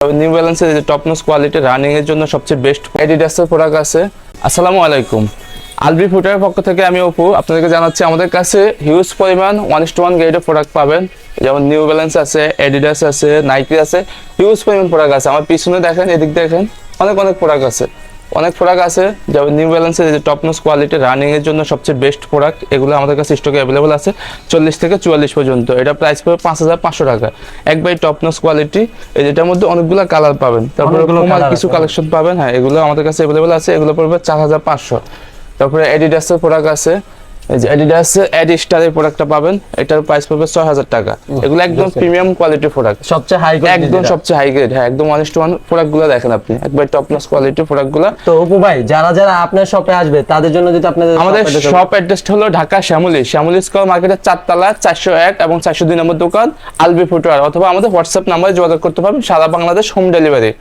New ব্যালেন্সের যে top notch quality running এর জন্য সবচেয়ে বেস্ট অ্যাডিডাসের প্রোডাক্ট আছে। আসসালামু আলাইকুম, আলবি ফুটওয়্যারের পক্ষ থেকে আমি অপু আপনাদেরকে জানাচ্ছি আমাদের কাছে হিউজ পরিমাণ 1:1 গ্রেডের প্রোডাক্ট পাবেন। যেমন নিউ ব্যালেন্স আছে, অ্যাডিডাস আছে, নাইকি আছে, হিউজ পরিমাণ প্রোডাক্ট আছে। আমার পিছনে দেখেন, এদিক দেখেন, অনেক প্রোডাক্ট আছে, যেমন নিউ ব্যালেন্সের যে টপ নচ কোয়ালিটি রানিং এর জন্য সবচেয়ে বেস্ট প্রোডাক্ট, এগুলো আমাদের কাছে স্টকে অ্যাভেলেবল আছে 40 থেকে 44 পর্যন্ত। এটা প্রাইস পড়বে 5500 টাকা, একবারে টপ নচ কোয়ালিটি। এটার মধ্যে অনেকগুলো কালার পাবেন, তারপরে কিছু কালেকশন পাবেন। হ্যাঁ, এগুলো আমাদের কাছে অ্যাভেলেবল আছে, এগুলো পড়বে 4500। তারপরে অ্যাডিডাসের প্রোডাক্ট আছে, এই যে অ্যাডিডাস অ্যাডিস্টারের প্রোডাক্টটা পাবেন, এটার প্রাইস পড়বে 6000 টাকা। এগুলো একদম প্রিমিয়াম কোয়ালিটির প্রোডাক্ট, সবচেয়ে হাই গ্রেড, একদম সবচেয়ে হাই গ্রেড। হ্যাঁ, একদম 1:1 প্রোডাক্টগুলো দেখেন আপনি, একবার টপ নচ কোয়ালিটির প্রোডাক্টগুলো। তো অপু ভাই, যারা যারা আপনার শপে আসবে তাদের জন্য যদি আপনাদের আমাদের শপ অ্যাড্রেসটা হলো ঢাকা শ্যামলী স্কয়ার মার্কেটের 4 তলা 401 এবং 402 নম্বর দোকান আলবি ফুটওয়্যার, অথবা আমাদের হোয়াটসঅ্যাপ নাম্বারে যোগাযোগ করতে পারবেন। সারা বাংলাদেশ হোম ডেলিভারি।